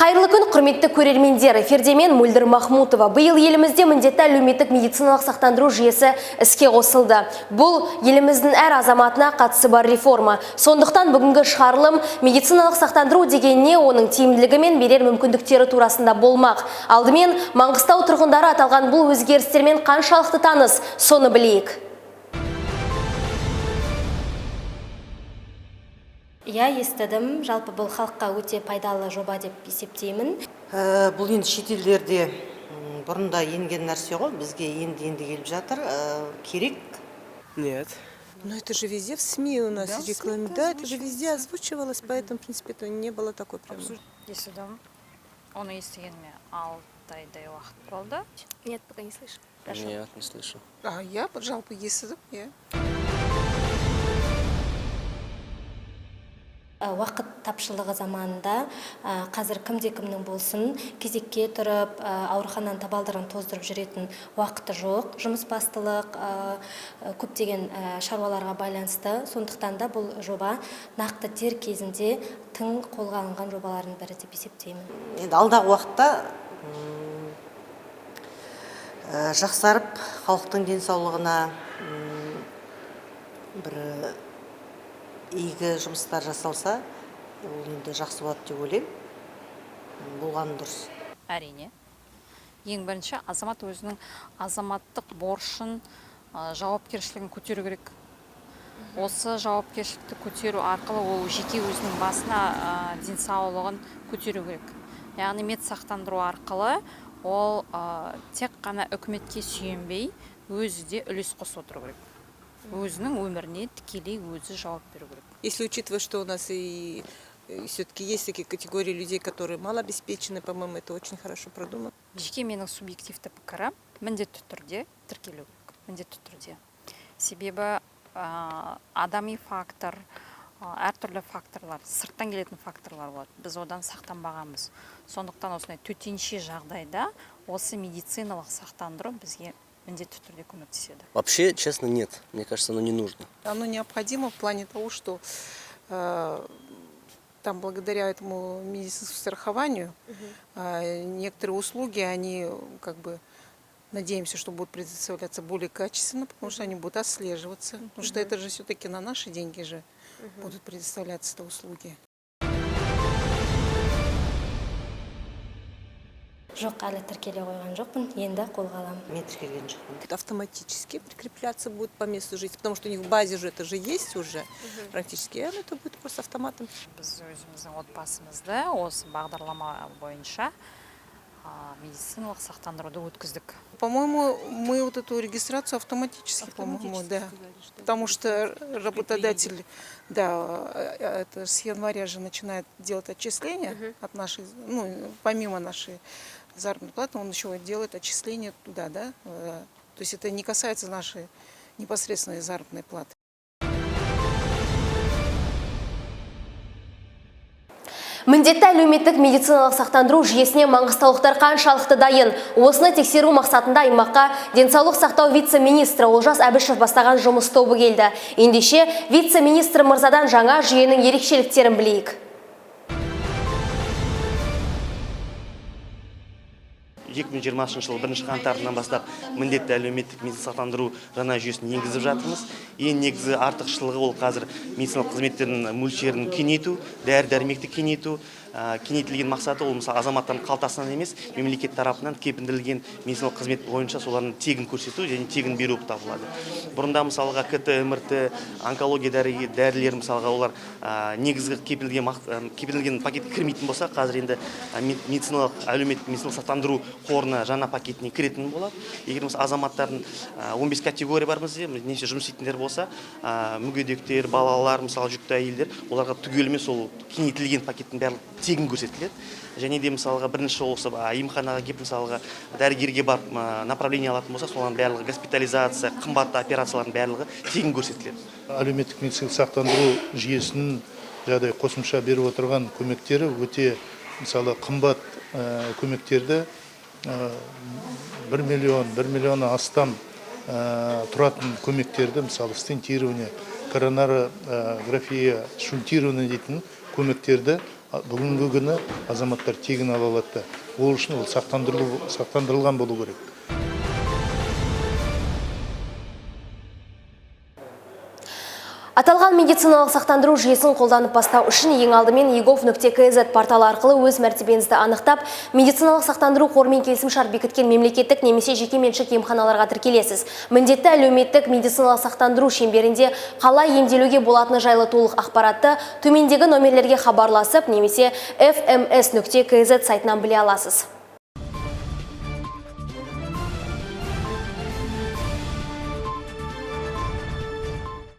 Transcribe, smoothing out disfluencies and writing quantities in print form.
Қайырлы күн, құрметті көрермендер. Эфирдемен Мөлдір Махмутова. Биыл елімізде міндетті әлеуметтік медициналық сақтандыру жүйесі іске қосылды. Бұл еліміздің әр азаматына қатысы бар реформа. Сондықтан бүгінгі шығарылым медициналық сақтандыру дегеніне оның тиімділігі мен берер мүмкіндіктері турасында болмақ. Алдымен Маңғыстау тұрғындары аталған бұл өзгерістермен қаншалықты таныс, соны білейік. Естідім, жалпы бұл халыққа өте пайдалы жоба деп есептеймін. Бұл енді шетелдерде бұрында енген нәрсе ғой, бізге енді келіп жатыр. Керек? Нет. Но это же везде в СМИ у нас рекламе. Да, это же везде озвучивалось, поэтому, в принципе, это не было такой проблемы. Естідім. Оны естігеніме 6 айдай уақыт болды. Нет, пока не слышу. Нет, не слышу. Я жалпы естідім, Уақыт тапшылығы заманында қазір кімде-кімнің болсын, кезекке тұрып, аурухананың табалдырығын тоздырып жүретін уақыты жоқ. Жұмыс бастылық, көптеген шаруаларға байланысты. Сондықтан да бұл жоба нақты дер кезінде тың қолға алынған жобалардың бірі деп есептеймін. Енді алдағы уақытта жақсарып, халықтың денсаулығына бір игі жұмыстар жасалса, ол енді жақсы болады деп ойлаймын. Болғаны дұрыс. Әрине. Ең бірінші азамат өзінің азаматтық борышын, жауапкершілігін көтеру керек. Осы жауапкершілікті көтеру арқылы ол жеке өзінің басына денсаулығын көтеру керек. Яғни медсақтандыру арқылы ол тек қана үкіметке сүйенбей, өзі де үлес қосып отыру керек. Өзінің өміріне тікелей өзі жауап беру керек. Если учитывать, что у нас и все-таки есть такие категории людей, которые малообеспечены, по-моему, это очень хорошо продумано. Жеке менің субъективті пікірі міндетті түрде тіркелу керек. Міндетті түрде. Себебі адами фактор, әртүрлі факторлар, сырттан келетін факторлар болады. Біз одан сақтанбағанбыз. Сондықтан осындай төтенше жағдайда осы медициналық сақтандыру бізге міндетті түрде көмектеседі. Вообще, честно, нет. Мне кажется, оно не нужно. Оно необходимо в плане того, что там благодаря этому медицинскому страхованию некоторые услуги, они надеемся, что будут предоставляться более качественно, потому что они будут отслеживаться. Потому что это же все-таки на наши деньги же будут предоставляться эти услуги. Жоқ, әлі тіркеле қойған жоқпын, енді қолға аламын. Мен тіркелген жоқпын. Это автоматически прикрепляться будет по месту жительства, потому что у них в базе же это же есть уже практически, и это будет просто автоматом. Біз өзіміздің отбасымызды осы бағдарлама бойынша медициналық сақтандыруды өткіздік. По-моему, мы вот эту регистрацию автоматически, по-моему, да. Потому что работодатель, это с января же начинает делать отчисления от нашей, помимо нашей заработной платы, он еще делает отчисления туда, да. То есть это не касается нашей непосредственной заработной платы. Міндетті әлеуметтік медициналық сақтандыру жүйесіне маңғыстаулықтар қаншалықты дайын? Осыны тексеру мақсатында аймаққа денсаулық сақтау вице-министрі Олжас Әбішев бастаған жұмыс тобы келді. Ендеше вице-министр мырзадан жаңа жүйенің ерекшеліктерін білейік. 2020 жылы 1 қаңтарынан бастап міндетті әлеуметтік медициналық сақтандыру жаңа жүйесін енгізіп жатырмыз. Ең негізгі артықшылығы ол қазір медициналық қызметтердің мөлшерін кеңейту, дәрі-дәрмекті кеңейту. Кеңейтілген мақсаты ол мысалы азаматтардың қалтасынан емес, мемлекет тарапынан кепілдірілген медициналық қызмет бойынша солардың тегін көрсету және тегін беру болып табылады. Бұрында мысалға КТ, МРТ, онкология дәрілер мысалға олар негізгі кепілдірілген пакетке кірмейтін болса, қазір енді медициналық әлеуметтік медициналық сақтандыру қорына жаңа пакетіне кіретін болады. Егер мысалы азаматтардың 15 категория бар бізде, немесе жұмыс істейтіндер болса, мүгедектер, балалар, мысалы жүкті әйелдер, оларға түгелімен сол кеңейтілген пакеттің барлығы тегін көрсетіледі. Және де мысалға бірінші осы емханаға келіп мысалға дәрігерге барып направление алатын болса, солардың барлығы госпитализация, қымбатты операциялардың барлығы тегін көрсетіледі. Әлеуметтік медициналық сақтандыру жүйесінің жағдай қосымша беріп отырған көмектері өте мысалы қымбат көмектерді 1 миллион астам тұратын көмектерді мысалы стентирование, коронарография, шунтирование дейтін көмектерді бүгінгі күні азаматтар тегін ала алады. Ол үшін ол сақтандырылған болу керек. Аталған медициналық сақтандыру жүйесін қолданып бастау үшін ең алдымен egov.kz порталы арқылы өз мәртебеңізді анықтап, медициналық сақтандыру қорымен келісімшарт бекіткен мемлекеттік немесе жеке меншік емханаларға тіркелесіз. Міндетті әлеуметтік медициналық сақтандыру шеңберінде қалай емделуге болатыны жайлы толық ақпаратты төмендегі номерлерге хабарласып, немесе fms.kz сайтынан біле аласыз.